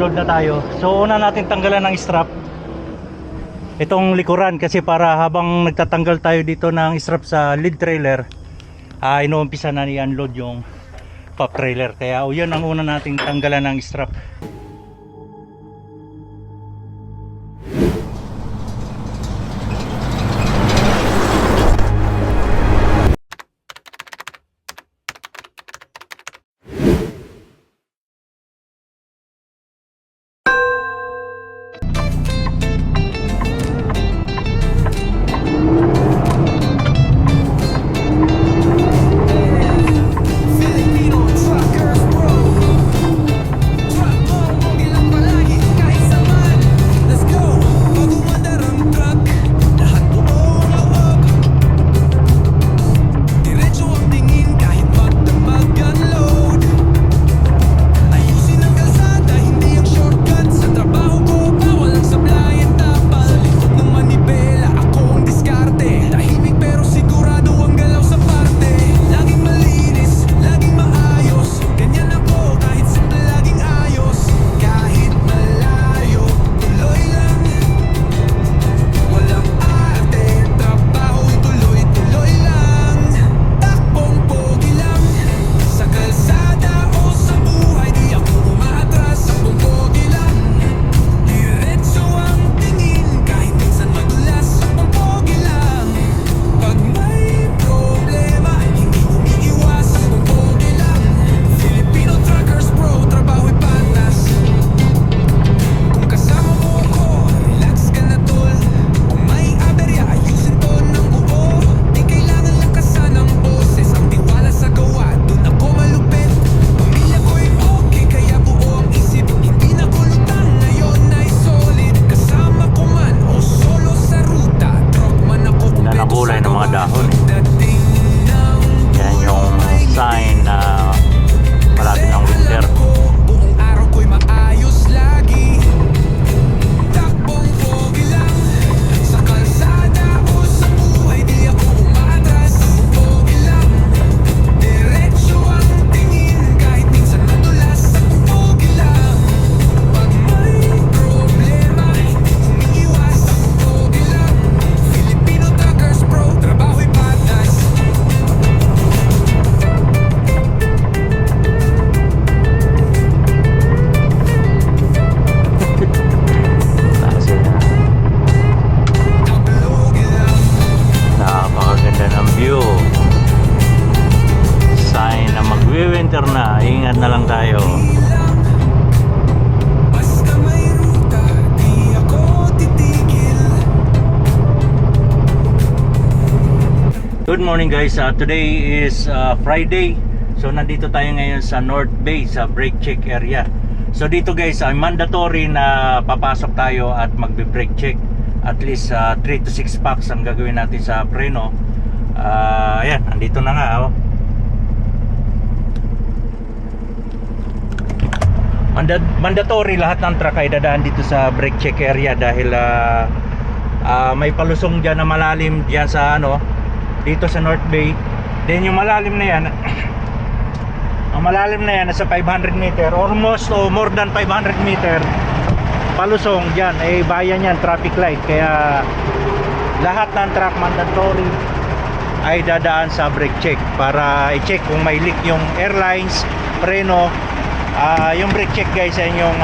Load na tayo. So una natin tanggalan ng strap itong likuran, kasi para habang nagtatanggal tayo dito ng strap sa lead trailer, inuumpisa na i-unload yung pop trailer. Kaya yun ang una nating tanggalan ng strap. Ingat na lang tayo. Good morning guys, today is Friday. So nandito tayo ngayon sa North Bay sa brake check area. So dito guys ay mandatory na papasok tayo at magbe-brake check. At least 3 to 6 packs ang gagawin natin sa preno. Ayan, andito na nga oh. Mandatory lahat ng truck ay dadaan dito sa brake check area dahil may palusong dyan na malalim dyan sa dito sa North Bay. Then yung malalim na yan ang malalim na yan nasa 500 meter, almost more than 500 meter palusong dyan, bayan yan, traffic light. Kaya lahat ng truck mandatory ay dadaan sa brake check para i-check kung may leak yung airlines, preno. Yung brake check guys ay yung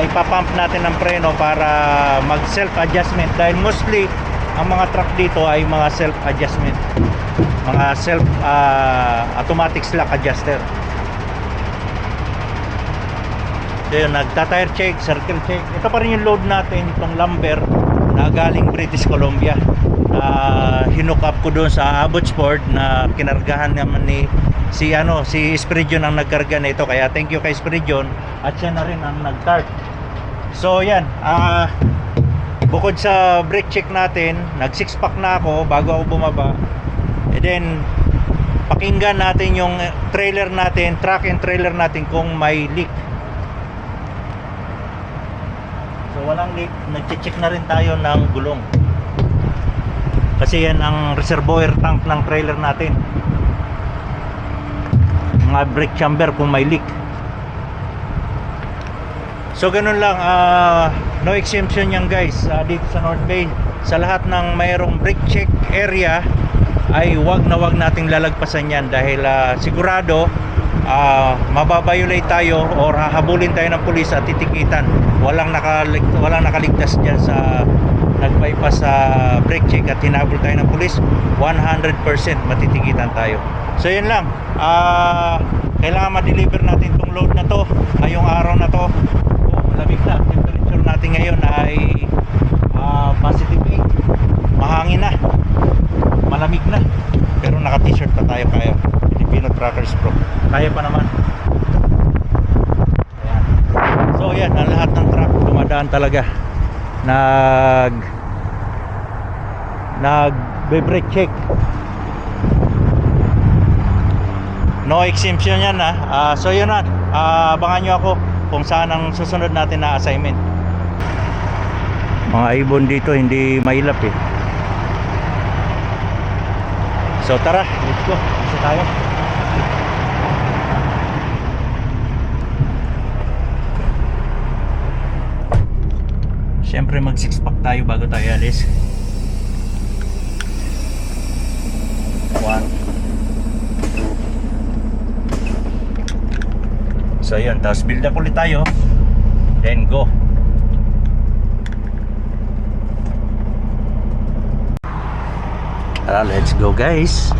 ipapump natin ng preno para mag self adjustment, dahil mostly ang mga truck dito ay mga self adjustment, mga self automatic slack adjuster. So yun, nagta-tire check, circle check. Ito pa rin yung load natin, itong lumber na galing British Columbia. Hinook up ko doon sa Abbotsford na kinargahan naman ni si Spiridion ang nagkarga nito, kaya thank you kay Spiridion, at siya na rin ang nag-start. So yan, bukod sa brake check natin, nag 6 pack na ako bago ako bumaba. And then pakinggan natin yung trailer natin, truck and trailer natin kung may leak. So walang leak, nag-check na rin tayo ng gulong, kasi yan ang reservoir tank ng trailer natin, mga brake chamber kung may leak. So ganun lang, no exemption yan guys, dito sa North Bay. Sa lahat ng mayroong brake check area ay wag nating lalagpasan yan dahil sigurado mababiolate tayo or hahabulin tayo ng pulis at titikitan. Walang nakaligtas dyan sa nag-bypass sa brake check at hinabol tayo ng pulis, 100% matitikitan tayo. So yun lang, kailangan ma-deliver natin tong load na to ngayong araw na to. Malamig na, temperature natin ngayon ay positive 8, mahangin na, malamig na, pero naka t-shirt pa tayo, kaya Filipino Truckers Pro, kaya pa naman. Ayan. So yan, ang lahat ng truck dumadaan talaga nag-brake check, no exemption yan so yun na, abangan nyo ako kung saan ang susunod natin na assignment. Mga ibon dito hindi mailap eh. So tara, let's go. Isa tayo. Siyempre mag 6 pack tayo bago tayo alis. 1, 2. So yun, tapos build up ulit tayo. Then go. Let's go guys.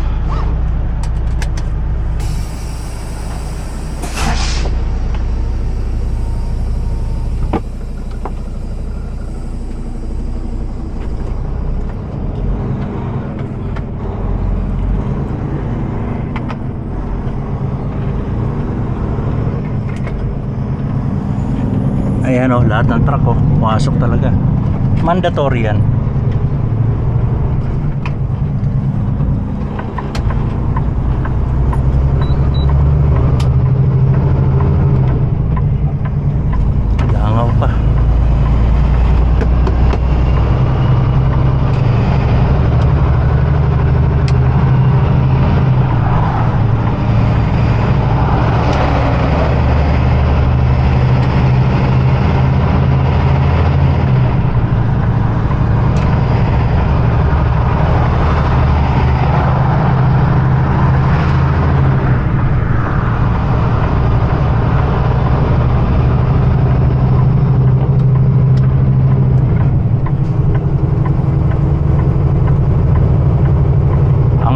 Ayan o, lahat ng truck pumasok talaga. Mandatory yan.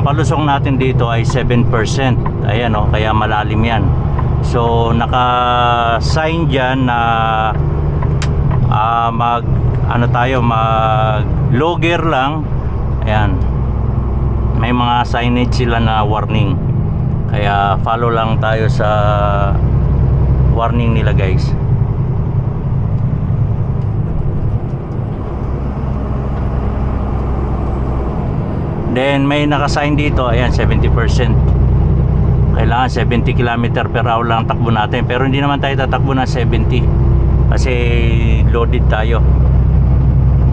Palusong natin dito ay 7%. Ayan o, kaya malalim yan. So naka-sign dyan na mag low gear lang. Ayan, may mga signage sila na warning, kaya follow lang tayo sa warning nila guys. Then may nakasign dito, ayan, 70%. Kailangan 70 km per hour lang takbo natin, pero hindi naman tayo tatakbo na 70 kasi loaded tayo.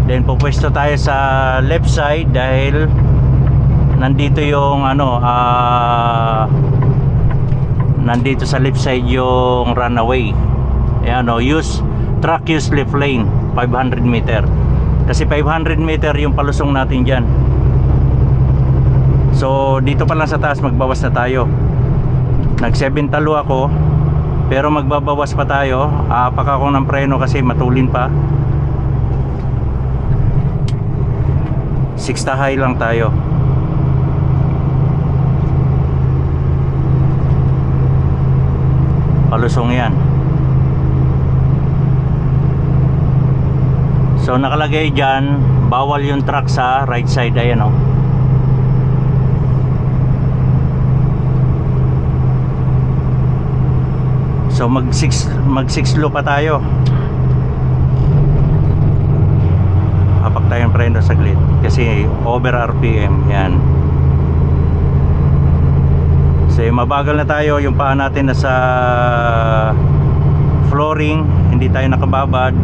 Then pupwesto tayo sa left side dahil nandito yung nandito sa left side yung runaway. Ayan o, truck use left lane 500 meter, kasi 500 meter yung palusong natin dyan. So dito pa lang sa taas magbawas na tayo. Nag 7 talo ako, pero magbabawas pa tayo. Apak ako ng preno kasi matulin pa. 6 high lang tayo. Palusong yan. So nakalagay dyan, bawal yung truck sa right side. Ayan o. So mag 6 low pa tayo. Hapak tayong preno saglit kasi over RPM yan. So mabagal na tayo, yung paa natin nasa flooring, hindi tayo nakababad.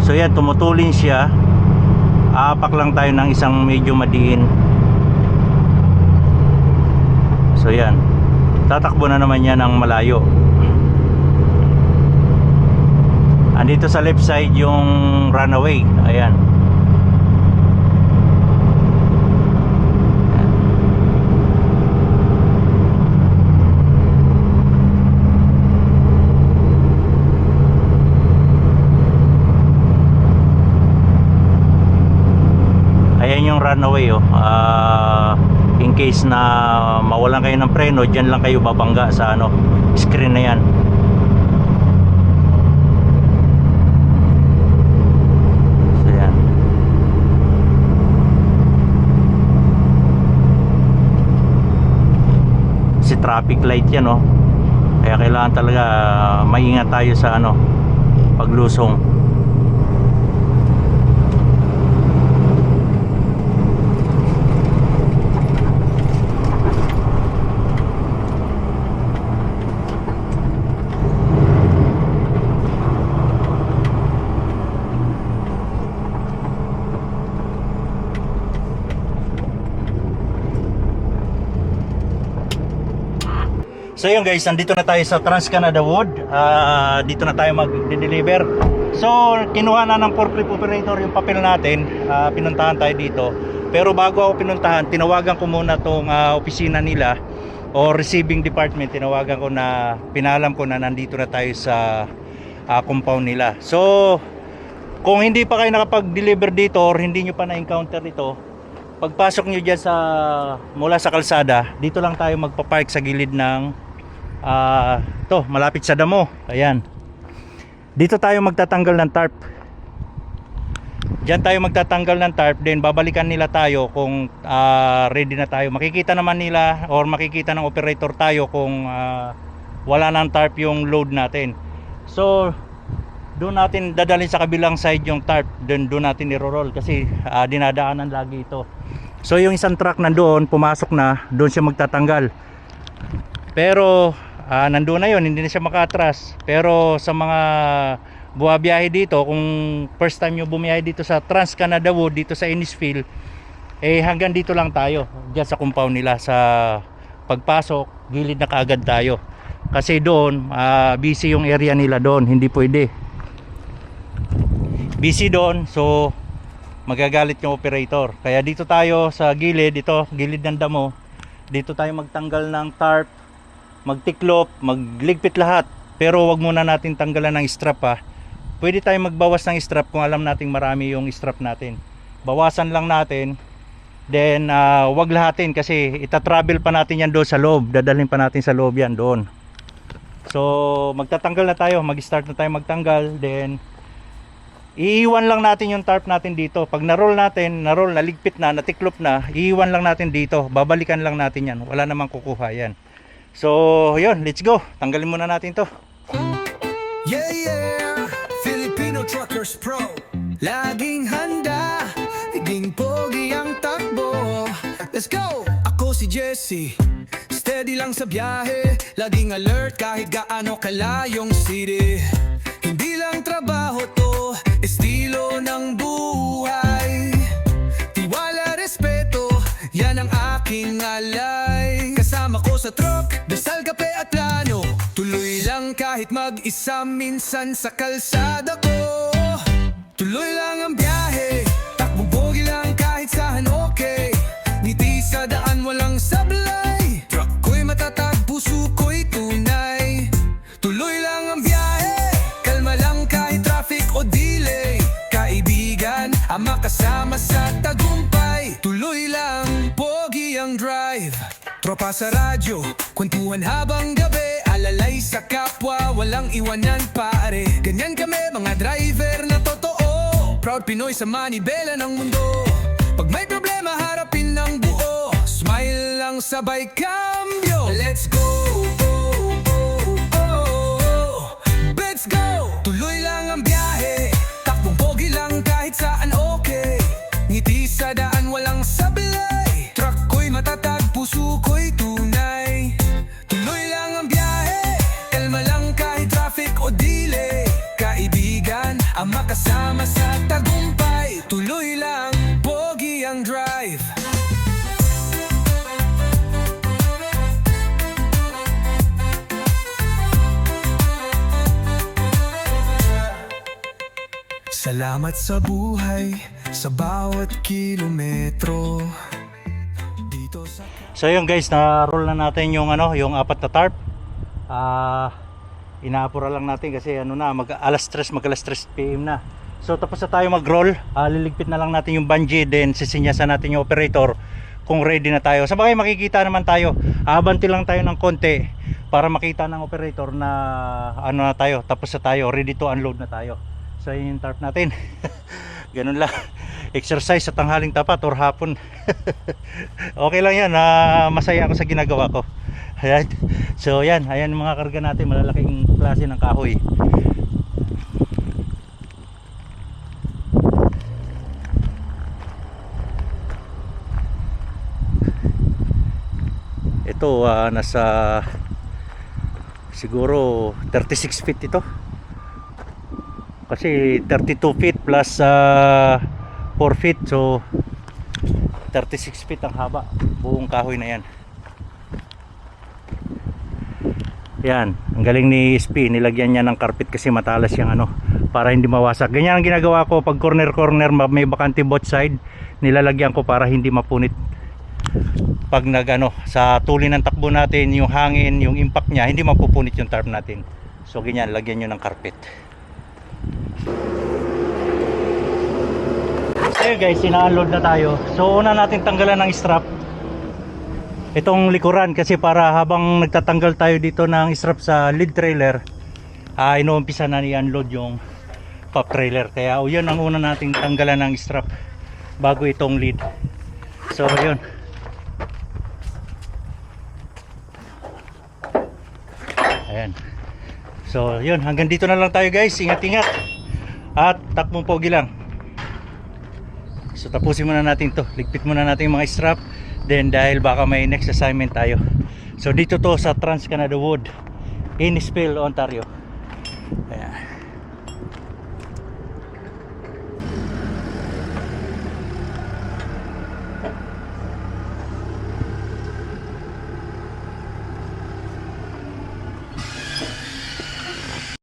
So yan, tumutulin siya. Aapak lang tayo ng isang medyo madiin. So yan, tatakbo na naman yan ng malayo. Andito sa left side yung runaway. Ayan. Ayan yung runaway oh. In case na mawalan kayo ng preno, dyan lang kayo babangga sa ano, screen na yan. So yan. Si traffic light yan oh. Kaya kailangan talaga maingat tayo sa ano, paglusong. So yun guys, nandito na tayo sa Trans Canada Wood. Dito na tayo mag-deliver. So kinuha na ng forklift operator yung papel natin. Pinuntahan tayo dito. Pero bago ako pinuntahan, tinawagan ko muna tong opisina nila o receiving department. Tinawagan ko na, pinalam ko na nandito na tayo sa compound nila. So kung hindi pa kayo nakapag-deliver dito or hindi nyo pa na-encounter ito, pagpasok nyo dyan mula sa kalsada, dito lang tayo magpapark sa gilid ng malapit sa damo. Ayan, dito tayo magtatanggal ng tarp. Diyan tayo magtatanggal ng tarp. Then babalikan nila tayo kung ready na tayo. Makikita naman nila or makikita ng operator tayo kung wala ng tarp yung load natin. So doon natin dadalhin sa kabilang side yung tarp. Doon natin i-roll kasi dinadaanan lagi ito. So yung isang truck nandoon, pumasok na, doon siya magtatanggal. Pero nandoon na yun, hindi na siya makatras. Pero sa mga buhabiyahe dito, kung first time nyo bumiyahe dito sa Trans Canada Wood, dito sa Innisfil, hanggang dito lang tayo, dyan sa compound nila. Sa pagpasok, gilid na kaagad tayo. Kasi doon, busy yung area nila doon, hindi pwede. Busy doon, so magagalit yung operator. Kaya dito tayo sa gilid, gilid ng damo. Dito tayo magtanggal ng tarp, magtiklop, magligpit lahat. Pero wag muna natin tanggalan ng strap ha. Pwede tayo magbawas ng strap kung alam nating marami yung strap natin. Bawasan lang natin. Then wag lahatin kasi itatravel pa natin yan doon sa loob. Dadalhin pa natin sa loob yan doon. So magtatanggal na tayo, mag-start na tayo magtanggal. Then iiwan lang natin yung tarp natin dito. Pag na-roll natin, naligpit na, natiklop na, iiwan lang natin dito. Babalikan lang natin yan. Wala namang kukuha yan. So, yun, let's go. Tanggalin muna natin to. Yeah, yeah, Filipino Truckers Pro. Laging handa, naging pogi ang takbo. Let's go! Ako si Jesse, steady lang sa biyahe. Laging alert kahit gaano kalayong city. Hindi lang trabaho to, estilo ng buhay. Tiwala, respeto, yan ang aking alay. Kasama ko sa truck, dasal, kape at plano. Tuloy lang kahit mag-isa minsan sa kalsada ko. Tuloy lang ang biyahe, takbong pogi lang kahit saan okay. Ngiti sa daan walang sablay. Truck ko'y matatag, puso ko'y tunay. Tuloy lang ang biyahe, kalma lang kahit traffic o delay. Kaibigan, ang makasama sa tagumpay. Tuloy lang, pogi ang drive. Tropa sa radyo, kwentuhan habang gabi. Alalay sa kapwa, walang iwanan pare. Ganyan kami mga driver na totoo. Proud Pinoy sa manibela ng mundo. Pag may problema harapin ng buo. Smile lang sabay cambio. Let's go, let's go. Tuloy lang ang biyahe, takbong pogi lang kahit saan okay. Ngiti sa daan walang sablay. Truck ko'y matatag, puso ko'y tunay. Tuloy lang ang biyahe, kalma lang kahit traffic o delay. Kaibigan, ang makasama sa tagumpay. Tuloy lang, pogi ang drive. Salamat sa buhay, sa bawat kilometro. Dito sa... So yun guys, na-roll na natin yung yung apat na tarp. Inaapura lang natin kasi alas 3 PM na. So tapos na tayo mag-roll. Liligpit na lang natin yung bungee, then sisinyasan natin yung operator kung ready na tayo. Sabagay makikita naman tayo. Abanti lang tayo ng konti para makita ng operator na na tayo, tapos na tayo, ready to unload na tayo. So yun yung tarp natin. Ganun lang. Exercise sa tanghaling tapat or hapon. Okay lang yan. Masaya ako sa ginagawa ko. Ayan. So yan, ayan yung mga karga natin, malalaking klase ng kahoy. Ito nasa siguro 36 feet ito. Kasi 32 feet plus 4 feet, so 36 feet ang haba buong kahoy na yan. Yan, ang galing ni SP, nilagyan niya ng carpet kasi matalas yung para hindi mawasak. Ganyan ang ginagawa ko pag corner may bakante both side, nilalagyan ko para hindi mapunit. Pag sa tuloy ng takbo natin, yung hangin, yung impact niya, hindi mapupunit yung tarp natin. So ganyan, lagyan nyo ng carpet. So guys, ina-unload na tayo. So una natin tanggalan ng strap itong likuran, kasi para habang nagtatanggal tayo dito ng strap sa lead trailer, inuumpisa na i-unload yung pop trailer. Kaya yun ang una nating tanggalan ng strap bago itong lead. So yun. Ayan. So yun, hanggang dito na lang tayo guys. Ingat-ingat at takbong pogi lang. So tapusin muna natin to, ligpit muna natin yung mga strap, then dahil baka may next assignment tayo. So dito to sa Trans Canada Wood in Spil, Ontario. Ayan.